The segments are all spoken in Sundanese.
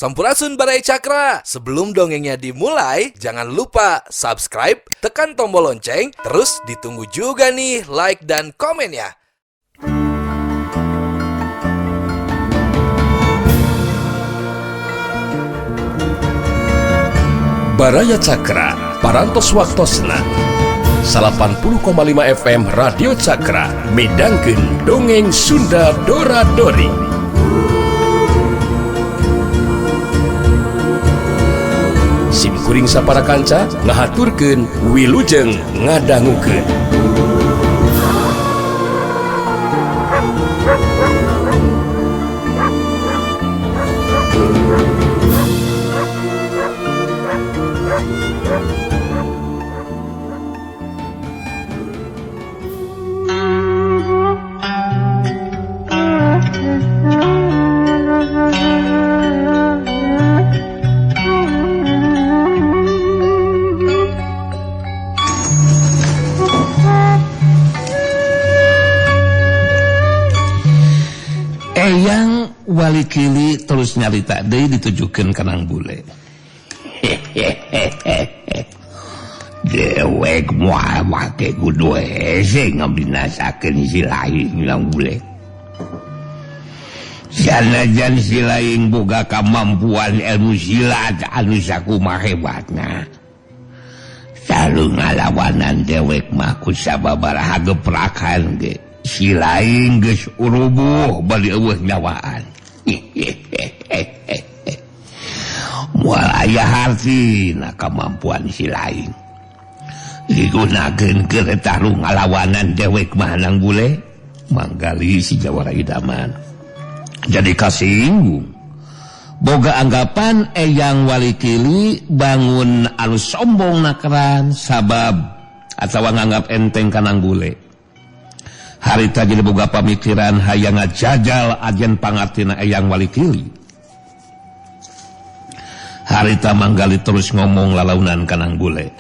Sampurasun Barai Cakra. Sebelum dongengnya dimulai, jangan lupa subscribe, tekan tombol lonceng, terus ditunggu juga nih like dan komennya. Baraya Cakra, parantos waktosna 80,5 FM Radio Cakra, midangkeun dongeng Sunda Dora-Dori. Simkuring sapara kanca ngahaturkeun wilujeng ngadangukeun. Eyang Walikili terus nyarita deui ditujukeun ka Nang Bule. Dewek moal make kudu hese ngabinasakeun si Laing Nang Bule. Sanajan si Laing boga kamampuan ilmu silat anu sakumaha hebatna. Salu ngalawanan dewek mah ku sababaraha geprakan ge. Si Laing geus urubuh bali eueuh nyawaan. Moal aya hartina kamampuan si Laing. Digunakeun keur eta ngalawanan dewek mah Nang Bule manggali si Jawara Idaman. Jadi kasinggung. Boga anggapan Eyang Walikili bangun anu sombong nakeran sabab atawa nganggap enteng ka Nang Bule. Harita jadi boga pamikiran hayang ngajajal ajen pangartina Eyang Walikili. Harita manggali terus ngomong lalaunan ka Nang Bule.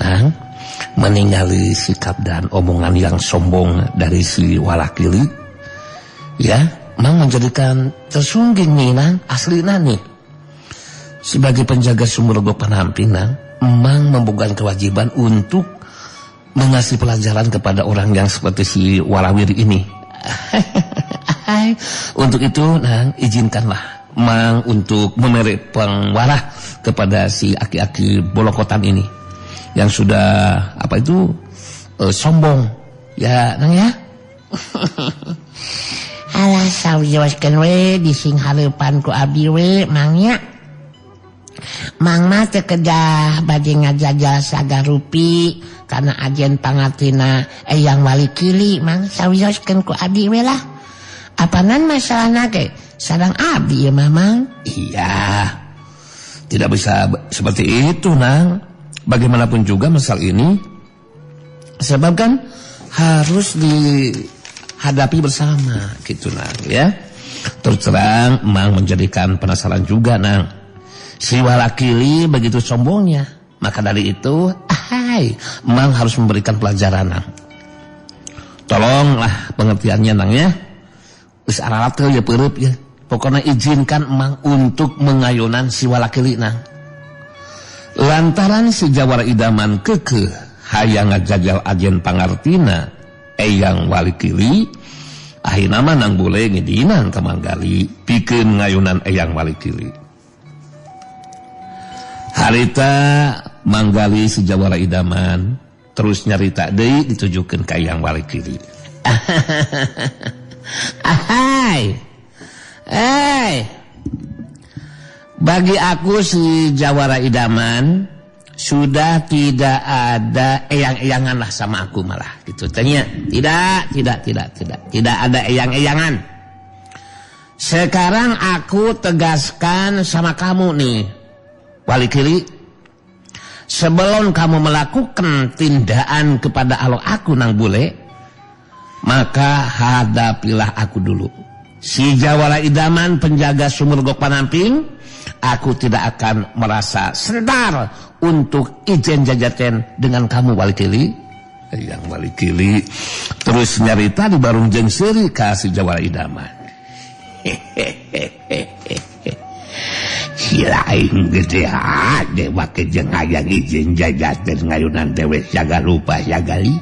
Nang, meninggali sikap dan omongan yang sombong dari si Walikili, ya, Mang menjadikan tersungging nih Nang, aslina nih. Sebagai penjaga Sumurgo Panamping Nang, Mang membukan kewajiban untuk mengasih pelajaran kepada orang yang seperti si Warawiri ini. Untuk itu, Nang, izinkanlah Mang untuk memberi pengwarah kepada si aki-aki bolokotan ini yang sudah sombong, ya Nang ya. Alah sawijoskeun we dising hareupan ku abdi we Mang nya. Mang mah teu kedah bade ngajajal sagarupi karena ajen pangartina Eyang Walikili Mang sawijoskeun ku abdi we lah. Apanan masalahna ge sareng abdi ya Mang? Iya. Tidak bisa seperti itu Nang. Bagaimanapun juga masalah ini sebab kan harus dihadapi bersama gitu Nang ya. Terus terang Mang menjadikan penasaran juga Nang. Si Walikili begitu sombongnya. Maka dari itu Mang harus memberikan pelajaran Nang. Tolonglah pengertiannya Nang ya. Geus ararat teh ya peureub ya. Pokoknya izinkan Mang untuk mengayunan si Walikili Nang. Lantaran si Jawara Idaman kekeh hayang ngajajal ajen pangartina Eyang Walikili, akhirna mah Nang Bule ngidinan ka manggali pikeun ngayunan Eyang Walikili. Harita manggali si Jawara Idaman terus nyarita deui ditujukeun ka Eyang Walikili. Bagi aku si Jawara Idaman sudah tidak ada eyang-eyangan lah sama aku malah gitu tanya. Tidak ada eyang-eyangan. Sekarang aku tegaskan sama kamu nih Walikili, sebelum kamu melakukan tindakan kepada Allah aku Nang Bule, maka hadapilah aku dulu. Si Jawara Idaman penjaga Sumurgo Panamping, aku tidak akan merasa sedar untuk ijen jajaten dengan kamu Walikili. Yang Walikili terus nyarita di barung jeung seuri ka si Jawara Idaman. Si lain gede hade make jeung hayang izin jajaten ngayunan dewe saga rupa sagali.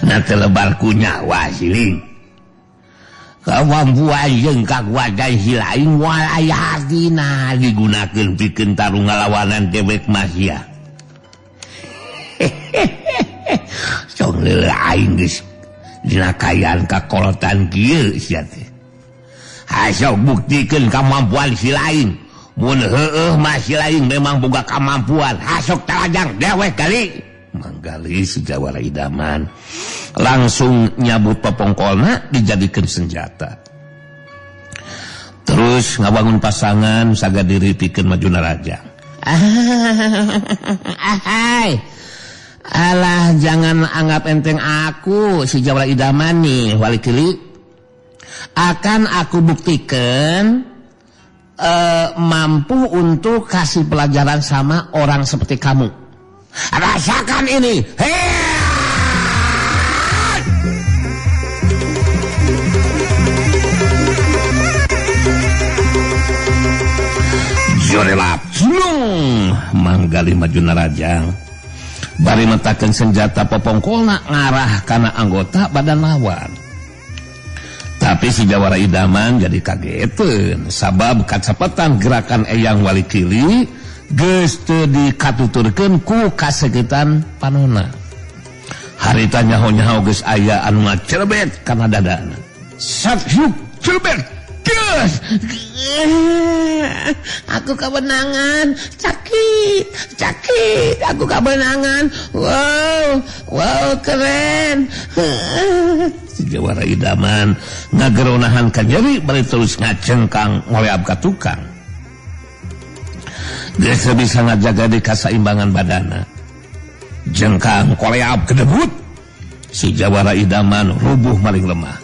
Na teu lebar ku nyawa siling. Kawampuan jeung kakuatan si lain walaya hatina digunakeun pikeun tarung ngalawanan dewek masia. Sok lain geus dina kayaan kakolotan kieu sia teh. Hasok buktikeun kemampuan si lain. Mun heueuh mah si lain memang boga kemampuan. Hasok talajang dewek kali. Manggali si Jawara Idaman langsung nyabut popongkolna dijadikeun senjata. Terus ngabangun pasangan saga diri pikeun majuna raja. Alah jangan anggap enteng aku si Jawara Idaman nih Wali Kili. Akan aku buktikan mampu untuk kasih pelajaran sama orang seperti kamu. Rasakan ini. Jorelap manggali majuna rajang. Bari metakeun senjata popongkolna ngarah kana anggota badan lawan. Tapi si Jawara Idaman jadi kageteun sabab kacepetan gerakan Eyang Wali Kili geus teu dikatuturkeun ku kasegetan panonna. Harita nyaho-nyaho geus aya anu ngacerbet kana dadana. Satyuk cerbet geus. Aku kebenangan, sakit, aku kebenangan. Wow, keren. Si Jawara Idaman ngageronahan ka nyeri bari terus ngacengkang ngoleab ka tukang. Geus bisa ngajaga di kasaimbangan badana. Jengkang koleab kedebut. Si Jawara Idaman rubuh maling lemah.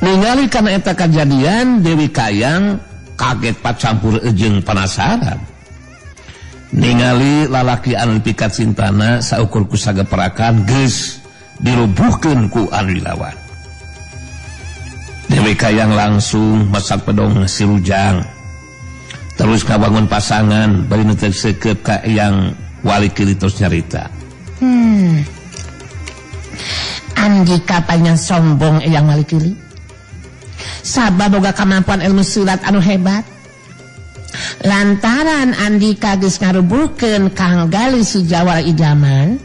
Ningali kana eta kajadian Dewi Kayang kaget pacampur jeung penasaran. Ningali lalaki anu pikat cintana saukur ku sageperakan geus dirubuhkeun ku anu dilawan. Dewi Kayang langsung masak pedong si Rujang. Terus kabangun pasangan bari neuteuskeun ka Eyang Wali Kili terus nyarita. Andika panjang sombong Eyang Wali Kili. Sabab boga kemampuan ilmu silat anu hebat. Lantaran Andika geus ngarubuhkeun Kang Gali si Jawara Idaman,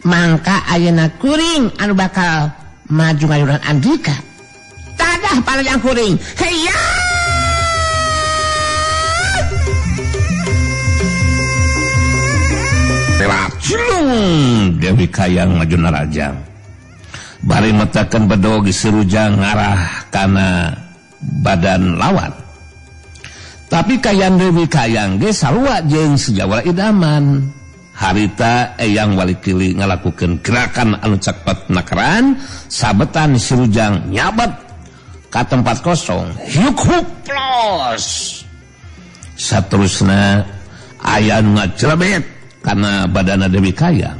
mangka ayeuna kuring anu bakal maju ngayunan Andika. Tadah palajang kuring. Heya! Dewi Kayang majuna rajang. Bari metakeun bedog si Rujang ngarah kana badan lawan. Tapi Kayang Dewi Kayang ge sarua jeung si Jawara Idaman. Harita Eyang Wali Kili ngalakukeun gerakan anu cepet nakeran, sabetan si Rujang nyabet ka tempat kosong. Hyuk huplos. Saterusna aya nu ngajrebet kana badana Dewi Kayang.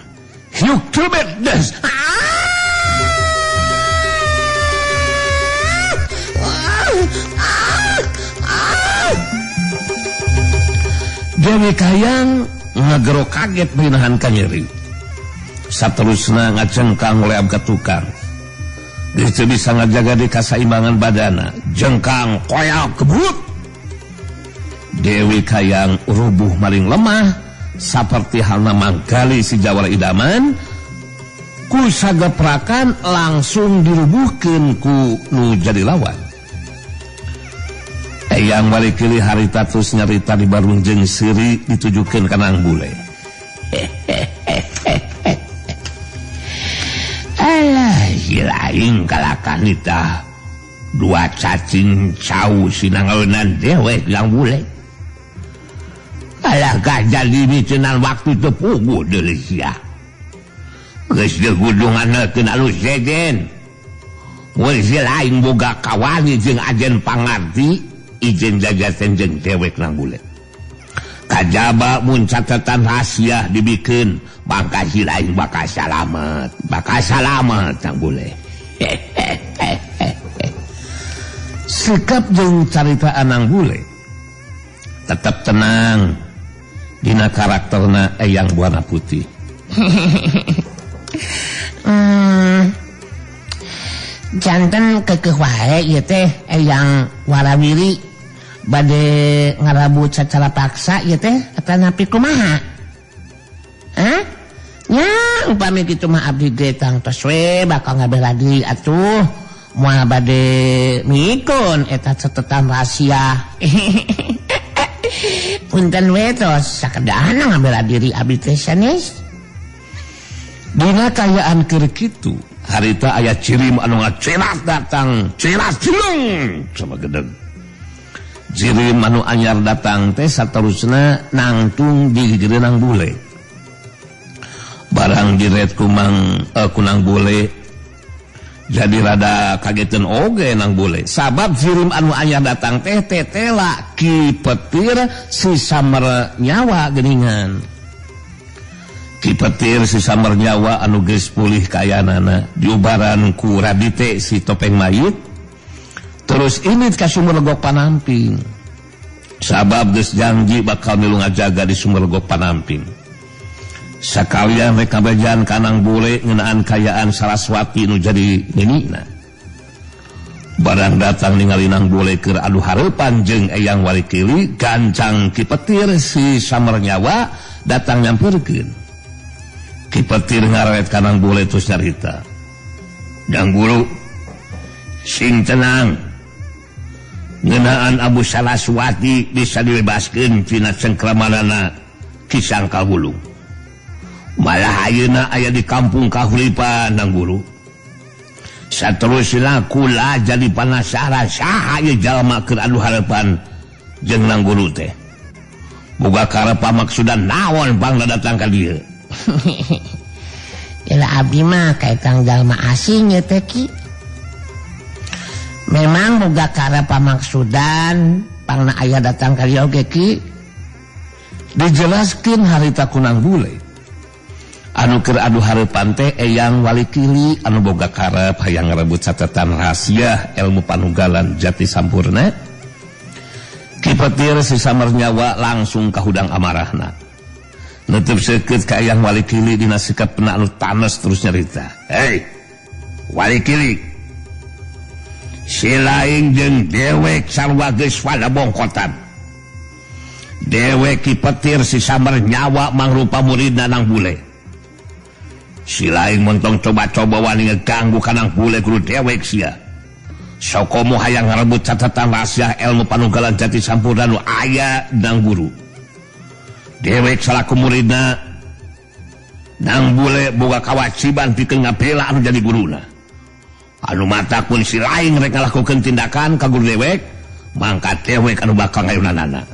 Hyuk jrebet des. Dewi Kayang ngagero kaget menahan ka nyeri. Saterusna ngacengkang ngoleab ka tukang. Geus teu bisa ngajaga di kasaimbangan badana, jengkang koyak kebut. Dewi Kayang rubuh maling lemah saperti halna manggali si Jawara Idaman. Ku sageprakan langsung dirubuhkeun ku nu jadi lawan. Eyang Wali Kili harita terus nyarita di barung jeung siri ditujukeun ka Nang Bule. Alah, si lain kalakan itah dua cacing cau sinangeunan dewek Nang Bule. Alah jadi micenan waktu teu puguh deuleu sia. Geus digudunganeun alus segen. Mun si lain boga kawani jeung ajen pangarti izin jajaten jeung dewek Nang Bule. Kajaba mun catatan rahasia dibikeun, mangka si lain bakal salamet Nang Bule. sikap jeung carita Anang Bule tetap tenang dina karakterna Eyang Buana Putih. Janten kekeh wae ieu teh Eyang Warawiri bade ngarabut secara paksa ieu teh eta napi kumaha? Hah? Nya upami kitu mah abdi ge tangtos we bakal ngabela diri atuh moal bade mikun eta catetan rahasia. Punten we tos sakedahana ngabela diri abdi teh sanes. Dina kayaan keur kitu harita aya cirim anu ngacerat datang cerat cileng sama gedeg. Cirim anu anyar datang teh saterusna nangtung di Nang Bule. Barang diret kunang Bule jadi rada kageteun oge Nang Bule sabab cirim anu anyar datang teh tetela Ki Petir si Samer nyawa geuningan. Ki Petir si Samer nyawa anu geus pulih kayanana diubaran ku Radite si Topeng Mayit terus imit ka Sumerlegok Panamping sabab geus janji bakal milu ngajaga di Sumerlegok Panamping sakalian rek kabejan ka Nang Bule ngeunaan kayaan Saraswati nu jadi ninina. Barang datang ningali Nang Bule keur adu hareupan jeung Eyang Walikili gancang Ki Petir si Samer nyawa datang nyampeurkeun. Ki Petir ngaret ka Nang Bule terus nyarita, "Nang Guru, sing tenang. Ngeunaan Abu Saraswati bisa dibebaskeun tina cengkramanana Ki Sangkahulung. Malah ayeuna aya di kampung Kahulipan Nang Guru. Saterusna kula jadi panasaran saha ieu jalma keur adu hareupan jeung Nang Guru teh. Boga karep maksudna naon bangna datang ka dieu?" Yalah abdi mah kaitang jalma asing ya teh Ki. Memang boga karep pamaksudan pangna aya datang ka dieu oge Ki. Dijelaskeun harita ku Nang Bule. Anu keur adu hareupan teh Eyang Walikili anu boga karep hayang ngarebut catatan rahasia ilmu panunggalan jati sampurna. Ki Petir si Samer nyawa langsung ka hudang amarahna. Nutup seukeut ka Eyang Walikili dina sikapna anu tanes terus nyarita. "Hei, Walikili. Si laing jeung dewek sarua geus pada bongkotan. Dewek Ki Petir si Samer nyawa mangrupa muridna Nang Bule. Si laing montong coba-coba wani ngeganggu ka Nang Bule kudu dewek sia. Sokomo hayang ngarebut catatan rahasia ilmu panunggalan jati sampurna nu aya Nang Guru. Dewek salaku muridna Nang Bule boga kawajiban pikeun ngabela anu jadi guruna. Anu mata pun si laing rek ngalakukeun tindakan ka guru dewek, mangka dewek anu bakal ngayunanana."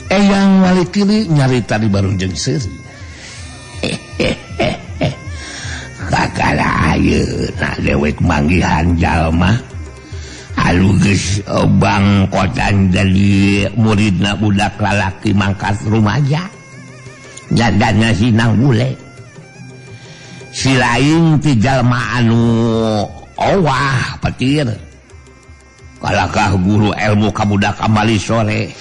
Eyang Walikili nyarita di barung seuri. "Kakala ayeuna dewek manggihan jalma anu geus bangkotan jadi muridna budak lalaki mangkat rumaja jadana si Nang Bule. Si lain ti jalma anu owah Petir kalakah guru ilmu ka budak amali sore."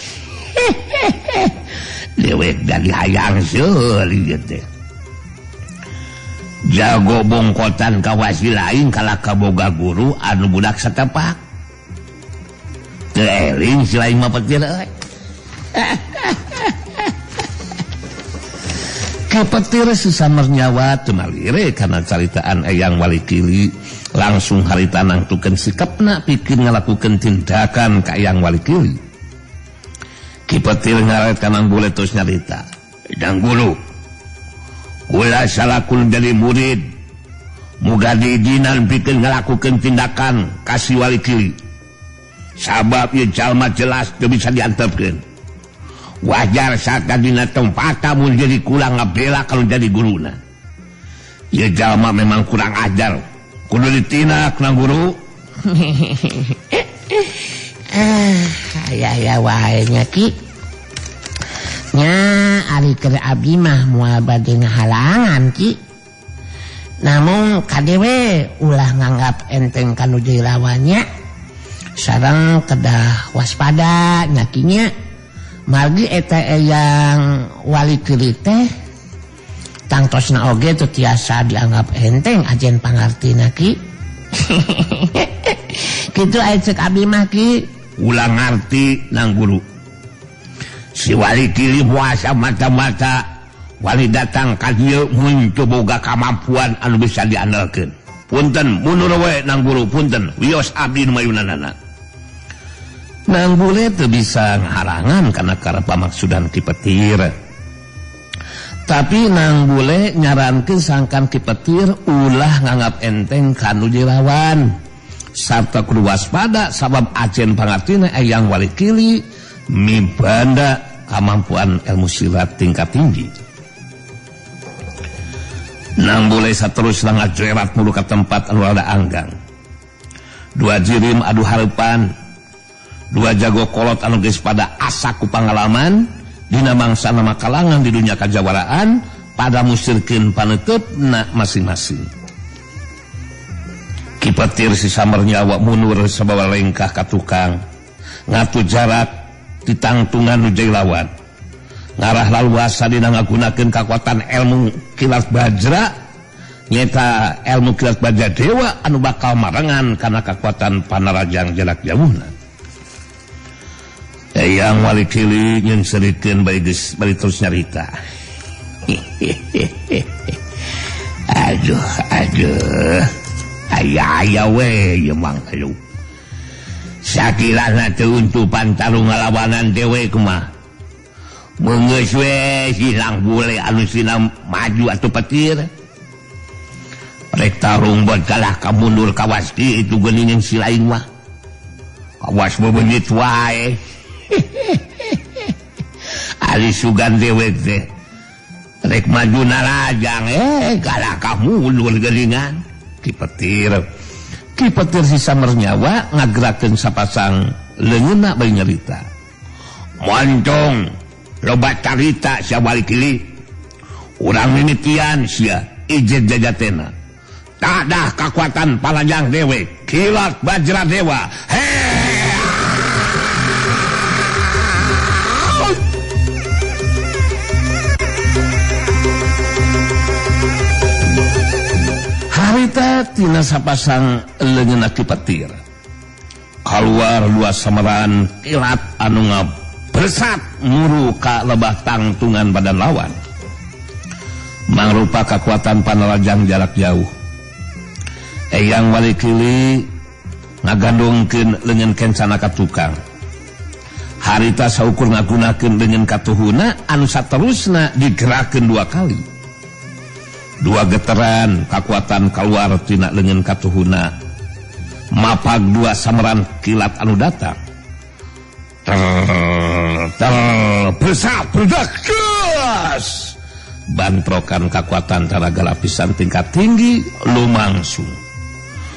Dewek jadi hayang seuli teh jago bongkotan ka wasi lain kalaka boga guru anu budak satepak. Teu eling si lain mah Petir euy. Ki Petir si Samer nyawa teu malire kana caritaan Eyang Walikili langsung harita nangtukeun sikapna pikeun ngalakukeun tindakan ka Eyang Walikili. Ki Petir ngaret ka Nang Bule terus nyarita, "Nang Guru, kula salakul jadi murid muga diizinan pikeun ngalakukeun tindakan ka si Walikili. Sabab ieu jalma jelas teu bisa diantepkeun. Wajar sakadina tempatna mun jadi kula ngabela kalau jadi guruna. Ieu jalma memang kurang ajar, kudu ditindak Nang Guru." Ya wae nya Ki. Nya ari keur abdi mah moal bade ngahalangan Ki. Namun kadewe ulah nganggap enteng kanu jadi lawannya. sareng kedah waspada nyakinya margi eta yang wali kili teh tangtosna oge teu tiasa dianggap enteng ajen pangartina ki. Kitu aya ceuk abdi mah ki. Ulang ngarti nang guru. Si wali kili puasa mata-mata wali datang ka dieu mun teu boga kamampuan anu bisa diandalkeun. Punten mundur we nang guru punten wios abdi nu mayunanana. Nang bule teu bisa ngaharangan kana pamaksudan Ki Petir. Tapi nang bule nyarankeun sangkan Ki Petir ulah nganggap enteng kanu jelawan sarta kudu waspada sabab ajen pangartina eyang wali kili mibanda kemampuan ilmu silat tingkat tinggi. Nang bule saterusna ngajerat mulu ka tempat anu rada anggang. Dua jirim adu hareupan, dua jago kolot anu geus pada asa ku pangalaman dina mangsana makalangan di dunia kajawaraan pada musirkeun paneutupna masing-masing. Ki Petir si samer nyawa mundur sabawa lengkah ka tukang ngatu jarak di tangtungan nu jai lawan ngarah laluasa dina ngagunakeun kakuatan ilmu kilat bajra nyata ilmu kilat bajra dewa anu bakal marengan kana kakuatan panarajang jarak jauhna. Eyang wali kili yang serikeun bari terus nyarita. Aduh. Aya we ye mang ayo. Sakirana teu untupan tarung ngalawanan dewe kumaha. Meungeus we silang bule anu sina maju atuh Petir. Rek tarung buat kalah ka mundur kawas itu geuning si lain mah. Kawas bebenit wae. Ali sugan dewek teh rek maju narajang kalah kamu ulur gelingan Ki Petir si samer nyawa ngagerakeun sapasang leungeunna bari nyarita. Montong loba carita sia wali kili urang mimitian sia ijen jajatena tadah kakuatan palajang dewek kilat bajra dewa harita tina sapasang leungeunna Ki Petir kaluar luas sameran kilat anu ngabersat muru ka lebah tangtungan badan lawan mangrupa kekuatan panarajang jarak jauh. Eyang wali kili ngagandungkeun leungeun kencana ka tukang harita saukur ngagunakeun leungeun katuhuna anu saterusna digerakkeun dua kali. Dua geteran kakuatan keluar tina leungeun katuhuna mapag dua sameran kilat anu datang bersapedakas bantrokan kakuatan tenaga lapisan tingkat tinggi lumangsung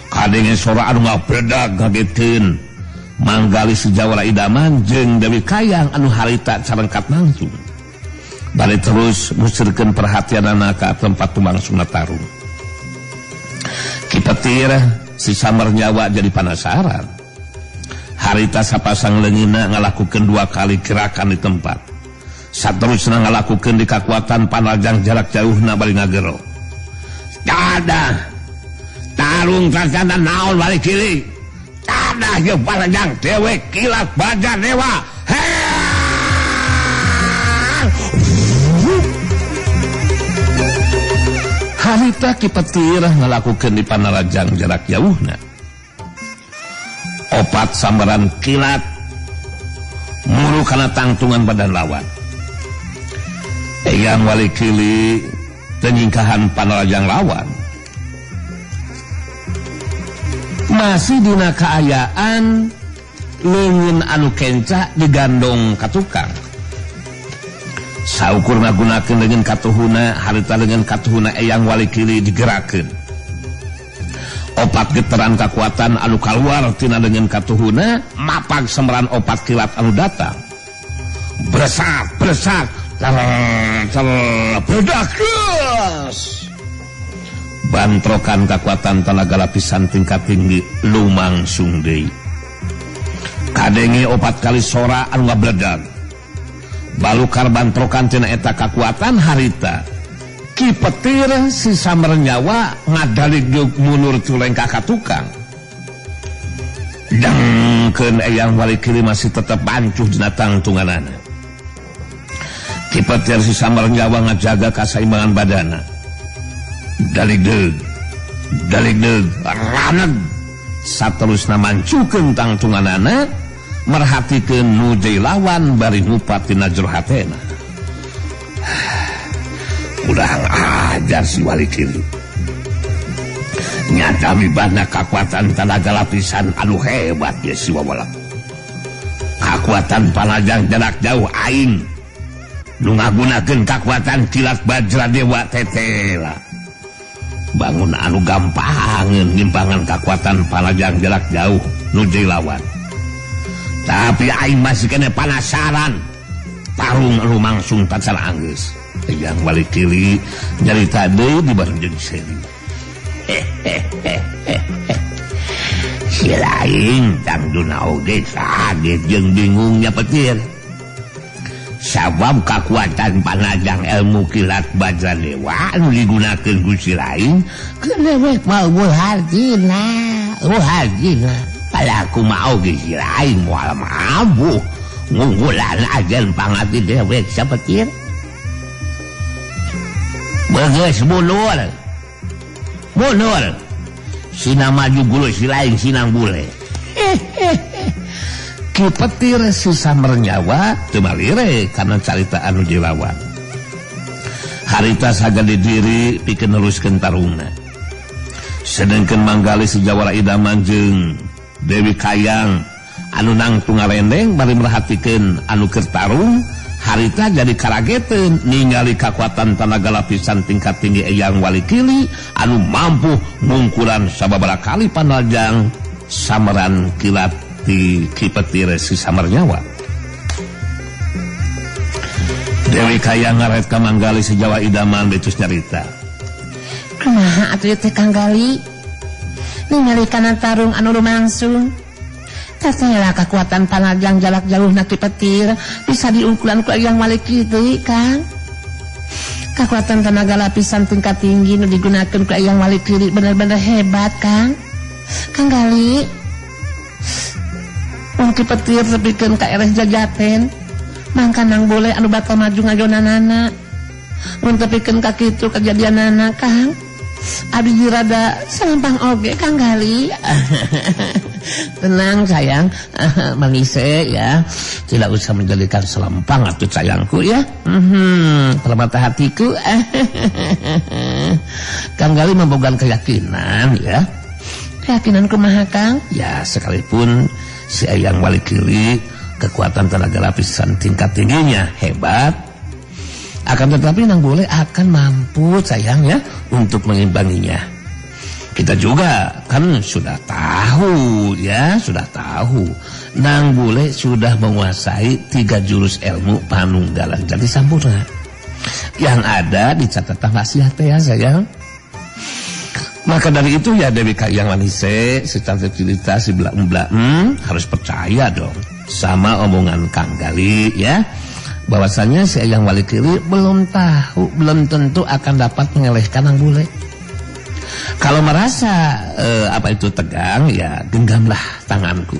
kadenge sora anu ngabredag ngagetkeun manggali sejawara idaman jeung Dewi Kayang anu harita carengkat nangtung bari terus musirkeun perhatianna ka tempat tumangsungna tarung. Ki Petir si samer nyawa jadi penasaran harita sapasang leungeunna ngalakukeun dua kali gerakan di tempat saterusna ngalakukeun di kakuatan panajang jarak jauhna bari ngagero tadah tarung sasana naon wali kili tadah jeung panajang dewek kilat bajra dewa harita Ki Petir ngalakukeun di panarajang jarak jauhna opat sambaran kilat muru kana tangtungan badan lawan. Eyang wali kili tenyingkahan panarajang lawan masih dina kaayaan leungeun anu kenca digandong ka tukang saukur ngagunakeun leungeun katuhuna harita leungeun katuhuna eyang wali kili digerakkeun opat geteran kakuatan anu kaluar tina leungeun katuhuna mapag semeran opat kilat anu datang bersat bedakas bantrokan kakuatan tenaga lapisan tingkat tinggi lumangsung deui kadenge 4 kali sora anu ngabledag balukar bantrokan tina eta kakuatan harita Ki Petir si Samer nyawa ngadalig munur tuleng ka tukang dangkeun Eyang Walikili masih tetep bancuh dina tangtunganana. Ki Petir si Samer nyawa ngajaga kasaimbangan badana dalig deug raneg saterusna mancukeun tangtunganana merhatikeun nu lawan bari ngupat tina jero hatena. Udah ajar si Walikili nyata mibana kekuatan tenaga lapisan anu hebat ya si Wawalak. Kekuatan panajang jarak jauh aing nu ngagunakeun kekuatan kilat Bajra Dewa tetela bangun anu gampangeun ngimpangan kekuatan panajang jarak jauh nu lawan. Tapi aing masih kena penasaran tarung anu mangsung tansal anggeus. Eyang Walikili nyarita deui di bareng jeung Seri. Si lain tangduna oge kaget jeung bingungnya Petir. Sabab kekuatan panajang ilmu kilat Bajra Dewa anu digunakeun ku si lain kedewek mau hartina. Palaku mau ge si lain moal mabuh ngunggulan ajen pangati dewek sa Petir. Beges mundur sina maju gulu si lain sinang bule. Ki Petir si Samer nyawa teu malire kana carita anu dilawan. Harita sagede diri pikeun neruskeun tarungna. Sedengkeun manggali si Jawara Idaman jeung Dewi Kayang anu nangtung ngarendeng bari merhatikeun anu keur tarung. Harita jadi karageteun ningali kekuatan tenaga lapisan tingkat tinggi Eyang Walikili anu mampu ngungkulan sababaraha kali panajang sameran kilat ti Ki Petir si Samer nyawa. Dewi Kayang ngaret ka manggali si Jawa Idaman becus nyarita. Kumaha atuh teh Kang Gali? Ningali kana tarung anu lumangsung. Tatela kekuatan panajang jarak jauh na Ki Petir bisa diungkulan ku Eyang Walikili Kang. Kekuatan tenaga lapisan tingkat tinggi nu digunakeun ku Eyang Walikili bener-bener hebat Kang. Kang Gali, mun Ki Petir nepikeun ka ereh jajaten, mangka nang boleh anu bakal maju ngajonanana. Mun nepikeun ka kitu kejadianana Kang, abdi rada salempang oge Kang Gali. Tenang sayang, manise ya, tidak usah menjadikan selempang atuh sayangku ya. Permata hatiku. Kang Gali membogaan keyakinan ya. Keyakinan kumaha Kang? Ya sekalipun si Eyang Walikili kekuatan tenaga lapisan tingkat tingginya hebat, akan tetapi nang boleh akan mampu sayang ya untuk mengimbanginya. Kita juga kan sudah tahu ya, Nang Bule sudah menguasai 3 jurus ilmu panunggalan jadi sampurna. Yang ada di catatan wasiat ya sayang. Maka dari itu ya Dewi Kayang Wanise secara cerita si belak-belak harus percaya dong sama omongan Kang Gali ya. Bahwasanya si Eyang Walikili belum tentu akan dapat mengelehkan Nang Bule. Kalau merasa tegang ya genggamlah tanganku.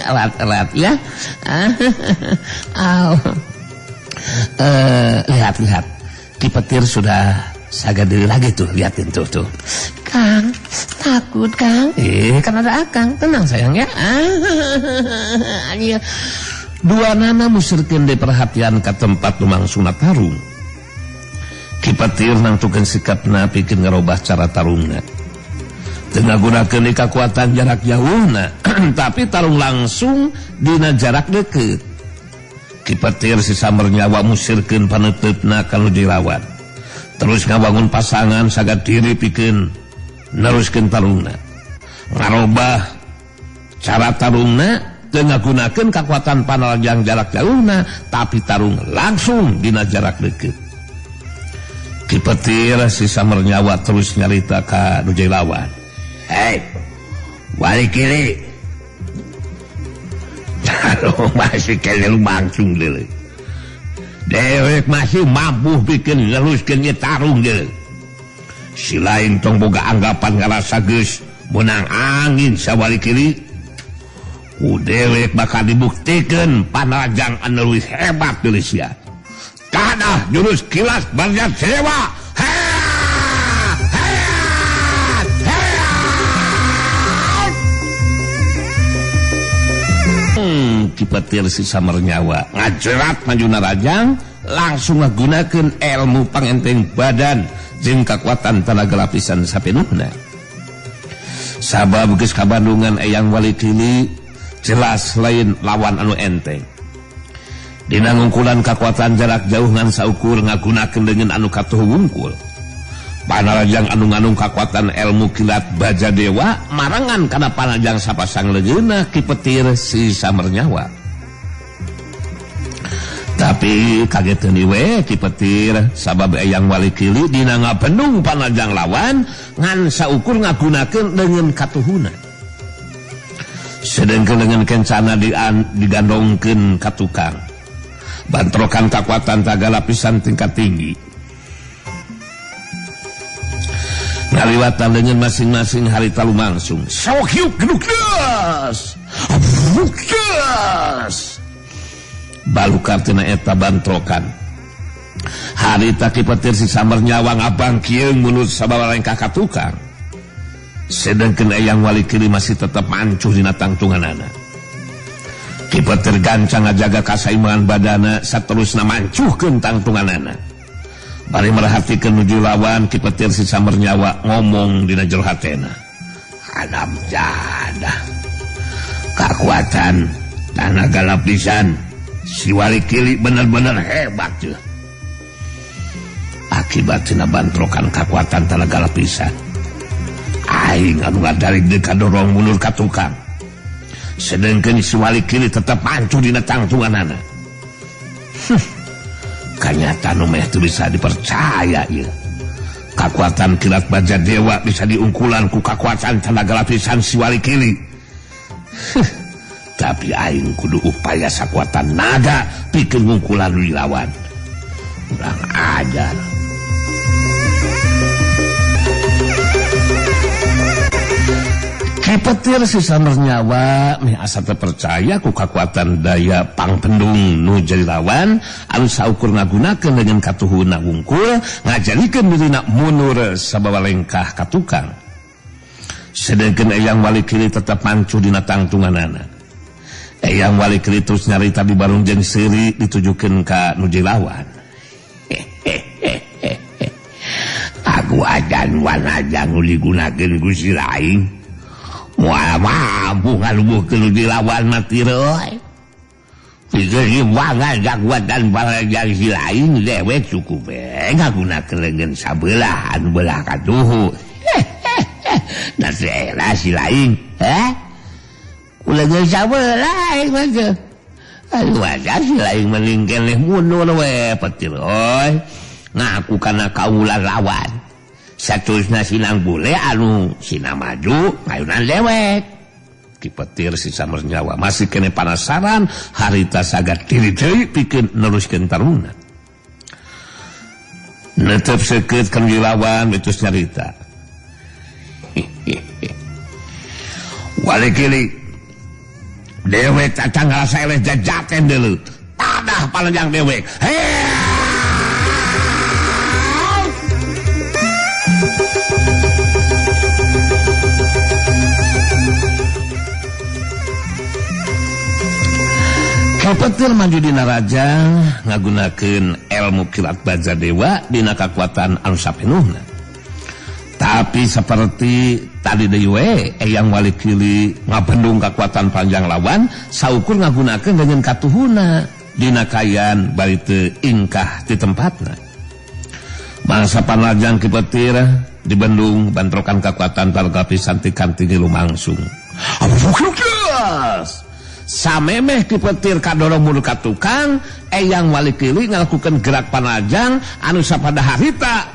Elat ya. Lihat Ki Petir sudah sagad diri lagi tuh, liatin tuh. Kang, takut Kang. Kan ada Akang, tenang sayang ya. Dua nana musirkeun deui perhatian ka tempat lumangsungna tarung. Ki Petir nangtukeun sikapna pikeun ngarobah cara tarungna. Teu ngagunakeun kekuatan jarak jauhna, tapi tarung langsung dina jarak deukeut. Ki Petir si Samer nyawa musirkeun paneuteupeuna ka nu dilawan. Terus ngabangun pasangan sagad diri pikeun neruskeun tarungna. Ngarobah cara tarungna teu ngagunakeun kekuatan panajang jarak jauhna, tapi tarung langsung dina jarak deukeut. Ki Petir si Samer nyawa terus nyarita ka nu lawan. Walikili, masih kene lumangsung deuleu. Dewek masih mampu bikin ngeruskeun tarung deuleu. Si lain tong boga anggapan ngarasa geus menang angin sawali kiri. Ku dewek bakal dibuktikeun panajang anu leuwih hebat deuleu sia. Kadah jurus kilas barjat sewa. Kipetir si Samarnyawa ngajerat majuna Rajang langsung ngagunakeun ilmu pangenteng badan jeung kakuatan tenaga lapisan sapenuhna. Sabab geus kabandungan Eyang Walikili jelas lain lawan anu enteng. Dina ngungkulan kakuatan jarak jauh ngan saukur ngagunakeun dengan anu katuh wungkul. Panarajang anu nganung kakuatan ilmu kilat baja dewa marangan kana panajang sapasang legeuna Kipetir si Samarnyawa. Tapi kageteun we Kipetir sabab Eyang Walikili dina ngabendung panajang lawan ngan saukur ngagunakeun dengan katuhuna. Sedengkeun dengan kencana digandongkeun ka tukang. Bantrokan kakuatan taga lapisan tingkat tinggi. Ngaliwatan dengan masing-masing harita lumangsung. Sawakyuk geduk das. Bukas. Balukar tina eta bantrokan. Harita Kipetir si Samarnyawa ngabang kieung mulut sababarengkah ka tukang. Sedangkeun Eyang Walikili masih tetap mancuh dina tangtunganana. Kipetir gancang ngajaga kasaimbangan badana saterusna mancuhkeun tangtunganana. Bari merhatikeun nuju lawan Kipetir si Samarnyawa ngomong dina jero hatena. Anam jadah. Kakuatan tenaga lapisan si Walikili bener-bener hebat tuh. Akibat tina bantrokan kakuatan tenaga lapisan. Aing anu ngadarig deui kadorong mundur ka tukang. Sedengkeun si Walikili tetep mancuh dina tangtunganana. Kanyata nu meh teu bisa dipercaya ieu. Kakuatan kilat baja dewa bisa diungkulan ku kakuatan tenaga lapisan si Walikili. Tapi aing kudu upaya sakuatan naga pikeun ngungkulan lawan. Urang ajar. Kipetir si Samarnyawa meh asa teu percaya ku kakuatan daya pangpendung nu jadi lawan anu saukur ngagunakeun dengan katuhuna wungkul ngajalikeun dirina mundur sababalengkah ka tukang. Sedengkeun Eyang Walikili tetep mancuh dina tangtunganana. Eyang Walikili terus nyarita bibarung jeung seuri ditujukeun ka nu jadi lawan. Aku ajan wanajang nu digunakeun ku si lain. Wah, mampu ngalubuhkeun dilawan mati reuy. Pikir banget kakuatan panajang si lain dewek cukup ngagunakeun leungeun sabelah anu belah katuhu. Da seela si lain, leungeun sabelah mah teh. Anu aja si lain mending keneh mundur we Petir euy. Ngaku kana kaula lawan. Saterusna sinang bule anu sina maju ngayunan dewek. Kipetir si Samarnyawa masih kene panasaran harita sagat diri deui pikeun neruskeun taruna. Netep seukeut kan dilawan betus nyarita. Walikili dewek cacang ngarasa eleh jajaten deuleu. Tadah panajang dewek. Kipetir maju dina Rajang ngagunakeun ilmu kilat baja dewa dina kakuatan anu sapenuhna. Tapi seperti tadi deui we Eyang Walikili ngabendung kakuatan panjang lawan saukur ngagunakeun dengan katuhuna dina kayan bari teu ingkah di tempatna. Mangsa panajang Kipetir dibendung bantrokan kakuatan tenaga pisan ti kantingi lumangsung. Samemeh Kipetir kadorong mundur ka tukang, Eyang Walikili ngalakukeun gerak panajang anu sapada harita